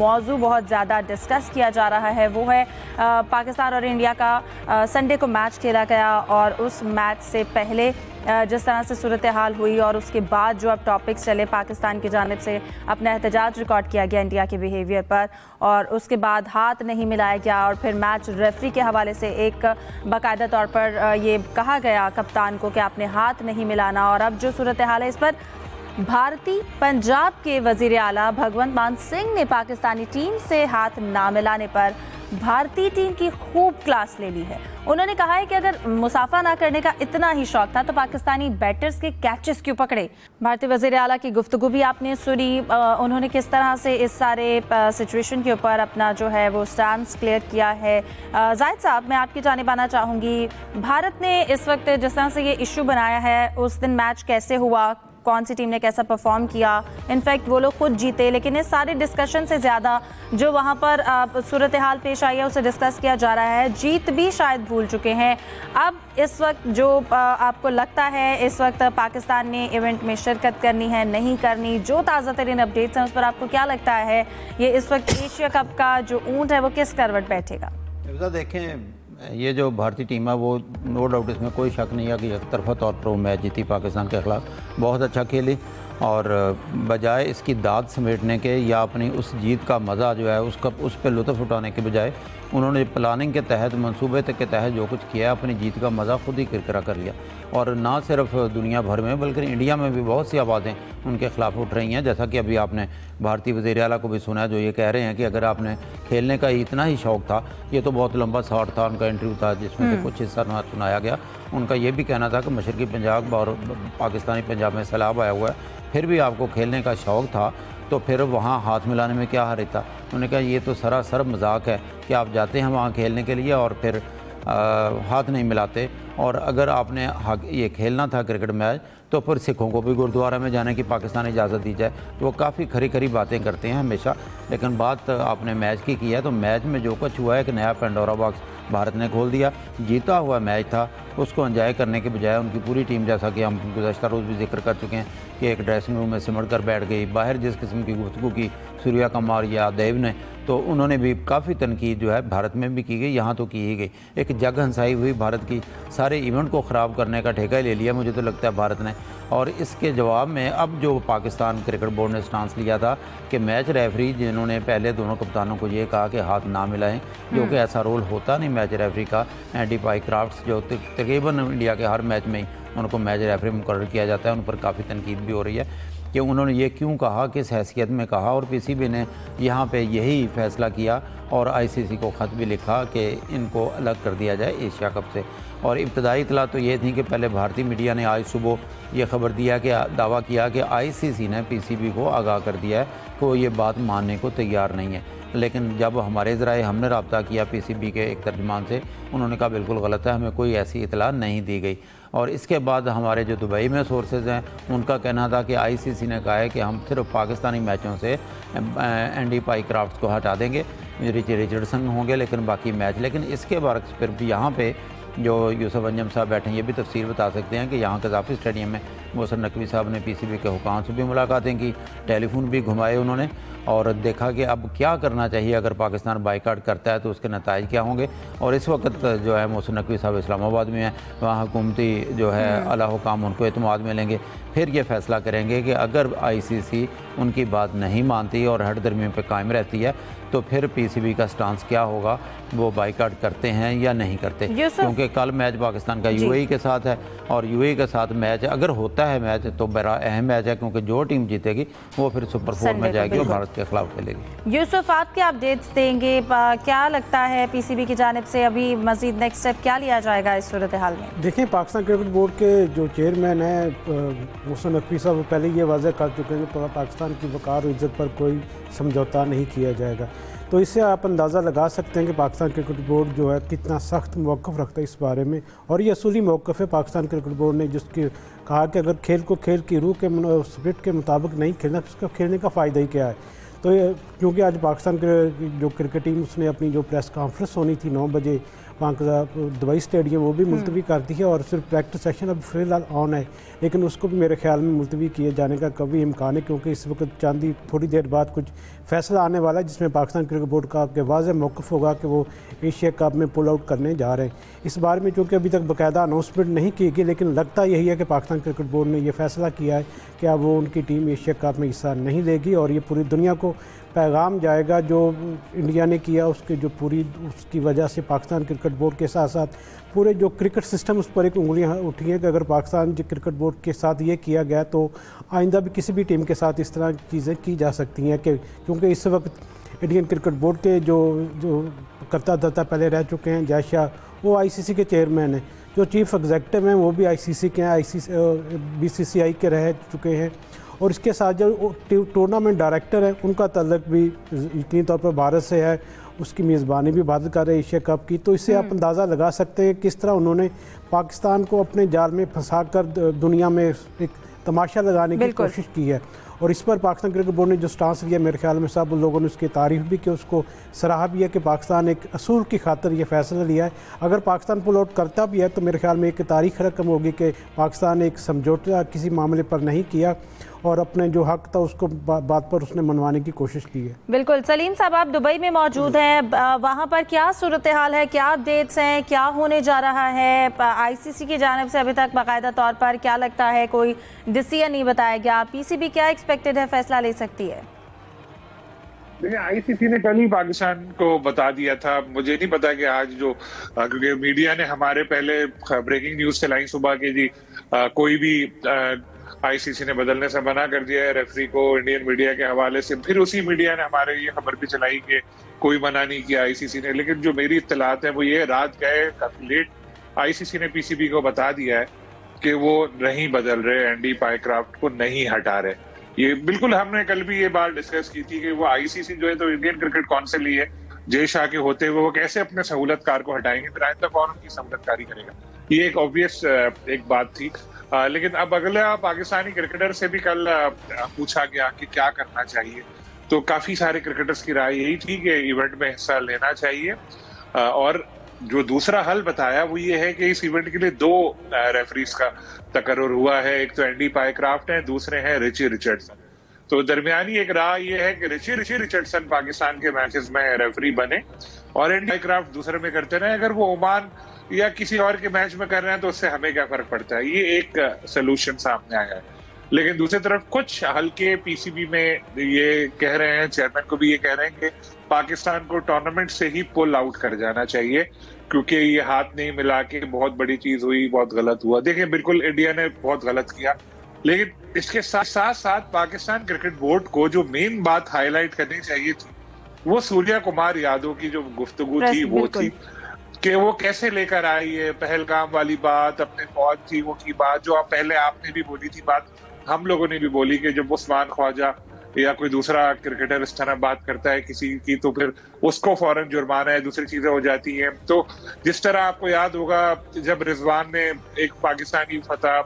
मौजू बहुत ज़्यादा डिस्कस किया जा रहा है वो है पाकिस्तान और इंडिया का संडे को मैच खेला गया और उस मैच से पहले जिस तरह से सूरत हाल हुई और उसके बाद जो अब टॉपिक्स चले, पाकिस्तान की जानिब से अपना एहतजाज रिकॉर्ड किया गया इंडिया के बिहेवियर पर और उसके बाद हाथ नहीं मिलाया गया और फिर मैच रेफरी के हवाले से एक बाकायदा तौर पर ये कहा गया कप्तान को कि आपने हाथ नहीं मिलाना। और अब जो सूरत हाल है इस पर भारतीय पंजाब के वजीर आला भगवंत मान सिंह ने पाकिस्तानी टीम से हाथ ना मिलाने पर भारतीय टीम की खूब क्लास ले ली है। उन्होंने कहा है कि अगर मुसाफा ना करने का इतना ही शौक था तो पाकिस्तानी बैटर्स के कैचेस क्यों पकड़े। भारतीय वज़ीर आला की गुफ्तगू भी आपने सुनी, उन्होंने किस तरह से इस सारे सिचुएशन के ऊपर अपना जो है वो स्टैंड क्लियर किया है। जाहिद साहब, मैं आपकी जानिब आना चाहूँगी, भारत ने इस वक्त जिस तरह से ये इशू बनाया है, उस दिन मैच कैसे हुआ, कौन सी टीम ने कैसा परफॉर्म किया, इनफैक्ट वो लोग खुद जीते, लेकिन इस सारे डिस्कशन से ज़्यादा जो वहाँ पर सूरत हाल पेश आई है उसे डिस्कस किया जा रहा है। जीत भी शायद भूल चुके हैं। अब इस वक्त जो आपको लगता है इस वक्त पाकिस्तान ने इवेंट में शिरकत करनी है नहीं करनी, जो ताज़ा तरीन अपडेट्स हैं उस पर आपको क्या लगता है ये इस वक्त एशिया कप का जो ऊँट है वो किस करवट बैठेगा? देखें, ये जो भारतीय टीम है वो नो डाउट इसमें कोई शक नहीं है कि एक तरफा तौर पर वो मैच जीती पाकिस्तान के ख़िलाफ़, बहुत अच्छा खेली और बजाय इसकी दाद समेटने के या अपनी उस जीत का मज़ा जो है उस पर लुत्फ़ उठाने के बजाय उन्होंने प्लानिंग के तहत मंसूबे के तहत जो कुछ किया अपनी जीत का मज़ा खुद ही किरकिरा कर लिया। और ना सिर्फ दुनिया भर में बल्कि इंडिया में भी बहुत सी आवाज़ें उनके ख़िलाफ़ उठ रही हैं। जैसा कि अभी आपने भारतीय वज़ीर आला को भी सुना है जो ये कह रहे हैं कि अगर आपने खेलने का इतना ही शौक़ था, ये तो बहुत लंबा शॉर्ट था, उनका इंटरव्यू था जिसमें से कुछ हिस्सा सुनाया गया। उन्होंने ये भी कहना था कि मशरक़ी पंजाब और पाकिस्तानी पंजाब में सैलाब आया हुआ है, फिर भी आपको खेलने का शौक़ था तो फिर वहाँ हाथ मिलाने में क्या हर्ज था। उन्होंने कहा ये तो सरासर मजाक है कि आप जाते हैं वहाँ खेलने के लिए और फिर हाथ नहीं मिलाते। और अगर आपने ये खेलना था क्रिकेट मैच तो फिर सिखों को भी गुरुद्वारा में जाने की पाकिस्तान इजाज़त दी जाए। तो वो काफ़ी खरी खरी बातें करते हैं हमेशा, लेकिन बात आपने मैच की है तो मैच में जो कुछ हुआ है एक नया पेंडोरा बॉक्स भारत ने खोल दिया। जीता हुआ मैच था, उसको एंजॉय करने के बजाय उनकी पूरी टीम, जैसा कि हम गुज़श्ता रोज़ भी जिक्र कर चुके हैं कि एक ड्रेसिंग रूम में सिमट कर बैठ गई। बाहर जिस किस्म की गुफ्तगू की सूर्या कुमार या देव ने, तो उन्होंने भी काफ़ी तनकीद जो है भारत में भी की गई, यहाँ तो की ही गई। एक जग हंसाई हुई भारत की, सारे इवेंट को ख़राब करने का ठेका ले लिया मुझे तो लगता है भारत ने। और इसके जवाब में अब जो पाकिस्तान क्रिकेट बोर्ड ने स्टांस लिया था कि मैच रेफरी जिन्होंने पहले दोनों कप्तानों को ये कहा कि हाथ ना मिलाएं, जो कि ऐसा रोल होता नहीं मैच रेफरी का। एंडी पाइक्राफ्ट्स जो तकरीबन इंडिया के हर मैच में ही उनको मैच रेफरी मुकर्रर किया जाता है, उन पर काफ़ी तनकीद भी हो रही है कि उन्होंने ये क्यों कहा, किस हैसियत में कहा। और पीसीबी ने यहाँ पे यही फैसला किया और आईसीसी को ख़त भी लिखा कि इनको अलग कर दिया जाए एशिया कप से। और इब्तदाई इतला तो ये थी कि पहले भारतीय मीडिया ने आज सुबह ये ख़बर दिया कि दावा किया कि आईसीसी ने पीसीबी को आगाह कर दिया है कि वो ये बात मानने को तैयार नहीं है। लेकिन जब हमारे ज़राए हमने रब्ता किया पीसीबी के एक तर्जुमान से, उन्होंने कहा बिल्कुल गलत है, हमें कोई ऐसी इतला नहीं दी गई। और इसके बाद हमारे जो दुबई में सोर्सेज हैं उनका कहना था कि आईसीसी ने कहा है कि हम सिर्फ पाकिस्तानी मैचों से एंडी पाइक्राफ्ट्स को हटा देंगे, रिचर्डसन होंगे लेकिन बाकी मैच। लेकिन इसके बाद फिर भी यहाँ पे जो यूसुफ अंजम साहब बैठे हैं ये भी तफसीर बता सकते हैं कि यहाँ कज़ाफ़ी स्टेडियम में मोहसिन नकवी साहब ने पीसीबी के हुकाम से भी मुलाकातें की, टेलीफोन भी घुमाए उन्होंने और देखा कि अब क्या करना चाहिए, अगर पाकिस्तान बाइकाट करता है तो उसके नताइज क्या होंगे। और इस वक्त जो है मोहसिन नकवी साहब इस्लामाबाद में हैं, वहाँ हुकूमती जो है आला हुकाम उनको एतमाद में लेंगे, फिर ये फैसला करेंगे कि अगर आईसीसी उनकी बात नहीं मानती और हट दरमियान पे कायम रहती है तो फिर पीसीबी का स्टांस क्या होगा, वो बाइकाट करते हैं या नहीं करते। क्योंकि कल मैच पाकिस्तान का यूएई के साथ है और यूएई के साथ मैच अगर होता है मैच तो बड़ा अहम मैच है, क्योंकि जो टीम जीतेगी वो फिर सुपर 4 में जाएगी और भारत के खिलाफ खेलेगी। यूसुफ, आप क्या अपडेट्स देंगे, क्या लगता है पीसीबी की जानिब से अभी मजीद नेक्स्ट स्टेप क्या लिया जाएगा इस सूरत हाल में? देखिए, पाकिस्तान क्रिकेट बोर्ड के जो चेयरमैन हैं मोहसिन नकवी साहब पहले ये वाज़ह कर चुके हैं कि पाकिस्तान की वक़ार और इज़्ज़त पर कोई समझौता नहीं किया जाएगा। तो इससे आप अंदाज़ा लगा सकते हैं कि पाकिस्तान क्रिकेट बोर्ड जो है कितना सख्त मौक़िफ़ रखता है इस बारे में। और ये असूली मौक़िफ़ है पाकिस्तान क्रिकेट बोर्ड ने, जिसकी कहा कि अगर खेल को खेल की रूह के स्पिरिट के मुताबिक नहीं खेलना तो उसका खेलने का फ़ायदा ही क्या है। तो क्योंकि आज पाकिस्तान के जो क्रिकेट टीम उसने अपनी जो प्रेस कॉन्फ्रेंस होनी थी 9 बजे वहाँ दुबई स्टेडियम वो भी मुलतवी कर दी है और सिर्फ प्रैक्टिस सेशन अब फिलहाल ऑन है, लेकिन उसको भी मेरे ख्याल में मुलतवी किए जाने का कभी इम्कान है, क्योंकि इस वक्त चांदी थोड़ी देर बाद कुछ फैसला आने वाला है जिसमें पाकिस्तान क्रिकेट बोर्ड का आपके वाज़ेह मौक़िफ़ होगा कि वो एशिया कप में पुल आउट करने जा रहे हैं। इस बारे में चूँकि अभी तक बाकायदा अनाउंसमेंट नहीं की गई, लेकिन लगता यही है कि पाकिस्तान क्रिकेट बोर्ड ने यह फैसला किया है कि अब वो उनकी टीम एशिया कप में हिस्सा नहीं लेगी और ये पूरी दुनिया को पैगाम जाएगा जो इंडिया ने किया उसकी जो पूरी उसकी वजह से पाकिस्तान क्रिकेट बोर्ड के साथ साथ पूरे जो क्रिकेट सिस्टम उस पर एक उंगलियां उठी हैं कि अगर पाकिस्तान जो क्रिकेट बोर्ड के साथ ये किया गया तो आइंदा भी किसी भी टीम के साथ इस तरह की चीज़ें की जा सकती हैं कि क्योंकि इस वक्त इंडियन क्रिकेट बोर्ड के जो करता धरता पहले रह चुके हैं जय शाह, वो आईसीसी के चेयरमैन हैं, जो चीफ एग्जीक्यूटिव हैं वो भी आईसीसी के हैं, बीसीसीआई के रह चुके हैं, और इसके साथ जो टूर्नामेंट डायरेक्टर है उनका तल्लक भी यकीनी तौर पर भारत से है, उसकी मेज़बानी भी भारत कर रहे एशिया कप की। तो इससे आप अंदाज़ा लगा सकते हैं किस तरह उन्होंने पाकिस्तान को अपने जाल में फंसा कर दुनिया में एक तमाशा लगाने की कोशिश की है। और इस पर पाकिस्तान क्रिकेट बोर्ड ने जो स्टांस लिया मेरे ख्याल में सब लोगों ने उसकी तारीफ़ भी की, उसको सराहा भी है कि पाकिस्तान एक असूल की खातिर ये फैसला लिया है। अगर पाकिस्तान पुल आउट करता भी है तो मेरे ख्याल में एक तारीख रकम होगी कि पाकिस्तान एक समझौता किसी मामले पर नहीं किया और अपने जो हक था उसको बात पर उसने मनवाने की कोशिश की है। बिल्कुल। सलीम साहब, आप दुबई में मौजूद हैं, वहाँ पर क्या सूरत हाल है, क्या अपडेट्स हैं, क्या होने जा रहा है? आईसीसी की जानिब से अभी तक बाकायदा तौर पर क्या लगता है कोई डिसीजन नहीं बताया गया, पीसीबी क्या एक्सपेक्टेड है फैसला ले सकती है? देखिए, आईसीसी ने कल ही पाकिस्तान को बता दिया था, मुझे नहीं पता कि आज जो क्योंकि मीडिया ने हमारे पहले ब्रेकिंग न्यूज चलाई सुबह के जी कोई भी आईसीसी ने बदलने से मना कर दिया है रेफरी को इंडियन मीडिया के हवाले से। फिर उसी मीडिया ने हमारे ये खबर भी चलाई कि कोई मना नहीं किया आईसीसी ने, लेकिन जो मेरी इत्तलात है वो ये रात गए काफी लेट आईसीसी ने पीसीबी को बता दिया है कि वो नहीं बदल रहे, एंडी पायक्राफ्ट को नहीं हटा रहे। ये बिल्कुल हमने कल भी ये बात डिस्कस की थी कि वो आईसीसी जो है तो इंडियन क्रिकेट काउंसिल ही है, जय शाह के होते हुए वो कैसे अपने सहूलतकार को हटाएंगे, फिर आइंदा कौन उनकी सहूलतकारी करेगा। ये एक ऑब्वियस एक बात थी। लेकिन अब अगला पाकिस्तानी क्रिकेटर से भी कल पूछा गया कि क्या करना चाहिए, तो काफी सारे क्रिकेटर्स की राय यही थी कि इवेंट में हिस्सा लेना चाहिए। और जो दूसरा हल बताया वो ये है कि इस इवेंट के लिए 2 रेफरीज का तकर्रुर हुआ है, एक तो एंडी पायक्राफ्ट है, दूसरे हैं रिची रिचर्डसन। तो दरमियानी एक राय ये है कि रिची रिचर्डसन पाकिस्तान के मैचेस में रेफरी बने और एंडी पायक्राफ्ट दूसरे में करते रहे। अगर वो ओमान या किसी और के मैच में कर रहे हैं तो उससे हमें क्या फर्क पड़ता है, ये एक सोल्यूशन सामने आया है। लेकिन दूसरी तरफ कुछ हल्के पीसीबी में ये कह रहे हैं, चेयरमैन को भी ये कह रहे हैं कि पाकिस्तान को टूर्नामेंट से ही पुल आउट कर जाना चाहिए क्योंकि ये हाथ नहीं मिला के बहुत बड़ी चीज हुई, बहुत गलत हुआ। देखिए, बिल्कुल इंडिया ने बहुत गलत किया, लेकिन इसके साथ साथ पाकिस्तान क्रिकेट बोर्ड को जो मेन बात हाईलाइट करनी चाहिए थी वो सूर्या कुमार यादव की जो गुफ्तगू थी वो थी कि वो कैसे लेकर आई है पहलगाम वाली बात, अपने फौज थी वो की बात जो पहले आपने भी बोली थी, बात हम लोगों ने भी बोली कि जब उस्मान ख्वाजा या कोई दूसरा क्रिकेटर इस तरह बात करता है किसी की तो फिर उसको फौरन जुर्माना है, दूसरी चीजें हो जाती हैं। तो जिस तरह आपको याद होगा जब रिजवान ने एक पाकिस्तानी फतह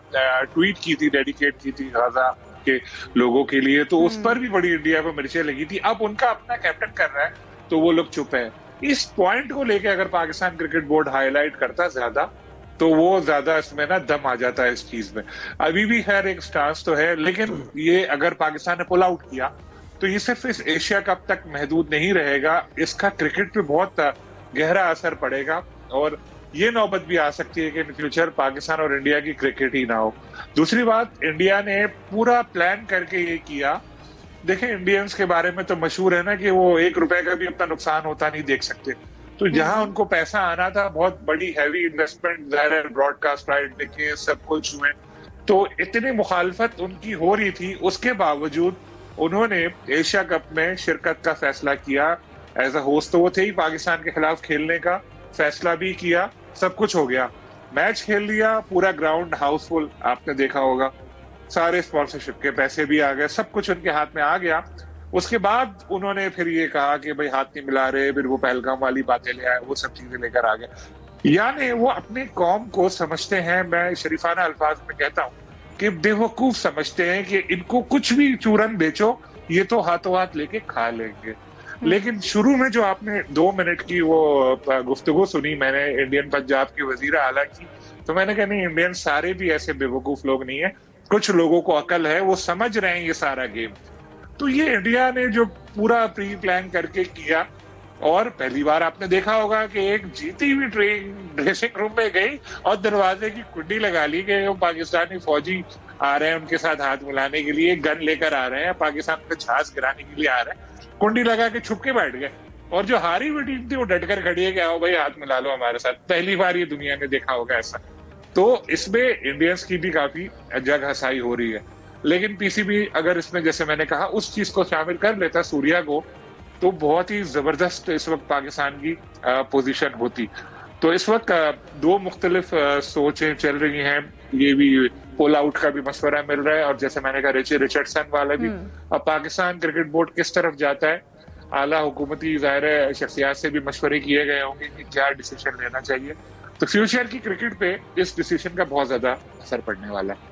ट्वीट की थी, डेडिकेट की थी गाजा के लोगों के लिए, तो उस पर भी बड़ी इंडिया को मिर्चें लगी थी। अब उनका अपना कैप्टन कर रहा है तो वो लोग चुप है। इस पॉइंट को लेके अगर पाकिस्तान क्रिकेट बोर्ड हाईलाइट करता ज्यादा तो वो ज्यादा इसमें ना दम आ जाता है इस चीज में। अभी भी खैर एक स्टांस तो है, लेकिन ये अगर पाकिस्तान ने पुल आउट किया तो ये सिर्फ इस एशिया कप तक महदूद नहीं रहेगा, इसका क्रिकेट पे बहुत गहरा असर पड़ेगा और ये नौबत भी आ सकती है कि इन फ्यूचर पाकिस्तान और इंडिया की क्रिकेट ही ना हो। दूसरी बात, इंडिया ने पूरा प्लान करके ये किया। देखें, इंडियंस के बारे में तो मशहूर है ना कि वो 1 रुपए का भी अपना नुकसान होता नहीं देख सकते। तो जहां उनको पैसा आना था, बहुत बड़ी हैवी इन्वेस्टमेंट, ज़ाहिर ब्रॉडकास्ट राइट देखे सब कुछ हुए, तो इतनी मुखालफत उनकी हो रही थी, उसके बावजूद उन्होंने एशिया कप में शिरकत का फैसला किया। एज अ होस्ट तो वो थे ही, पाकिस्तान के खिलाफ खेलने का फैसला भी किया, सब कुछ हो गया, मैच खेल लिया, पूरा ग्राउंड हाउसफुल, आपने देखा होगा, सारे स्पॉन्सरशिप के पैसे भी आ गए, सब कुछ उनके हाथ में आ गया। उसके बाद उन्होंने फिर ये कहा कि भाई हाथ नहीं मिला रहे, फिर वो पहलगाम वाली बातें ले आए, वो सब चीजें लेकर आ गए। यानी वो अपने कौम को समझते हैं, मैं शरीफाना अल्फाज में कहता हूँ कि बेवकूफ समझते हैं कि इनको कुछ भी चूरन बेचो ये तो हाथों हाथ लेके खा लेंगे। लेकिन शुरू में जो आपने 2 मिनट की वो गुफ्तगू सुनी मैंने इंडियन पंजाब के वजीर आला की, तो मैंने कहा नहीं, इंडियन सारे भी ऐसे बेवकूफ लोग नहीं है, कुछ लोगों को अकल है, वो समझ रहे हैं ये सारा गेम। तो ये इंडिया ने जो पूरा प्री प्लान करके किया, और पहली बार आपने देखा होगा कि एक जीती हुई ट्रेन ड्रेसिंग रूम में गई और दरवाजे की कुंडी लगा ली कि वो पाकिस्तानी फौजी आ रहे हैं, उनके साथ हाथ मिलाने के लिए, गन लेकर आ रहे हैं, पाकिस्तान पे झांस गिराने के लिए आ रहे हैं, कुंडी लगा के छुप के बैठ गए। और जो हारी हुई टीम थी वो डटकर खड़ी है कि आओ भाई हाथ मिला लो हमारे साथ। पहली बार ये दुनिया ने देखा होगा ऐसा। तो इसमें इंडियंस की भी काफी जग हसाई हो रही है। लेकिन पीसीबी अगर इसमें, जैसे मैंने कहा, उस चीज को शामिल कर लेता सूर्या को, तो बहुत ही जबरदस्त इस वक्त पाकिस्तान की पोजीशन होती। तो इस वक्त 2 मुख्तलिफ सोचें चल रही हैं। ये भी पुल आउट का भी मशवरा मिल रहा है, और जैसे मैंने कहा रिचर्डसन वाला भी। अब पाकिस्तान क्रिकेट बोर्ड किस तरफ जाता है, आला हुकूमती ज़ाहिर शख्सियात से भी मशवरे किए गए होंगे कि क्या डिसीजन लेना चाहिए। तो फ्यूचर की क्रिकेट पे इस डिसीजन का बहुत ज्यादा असर पड़ने वाला है।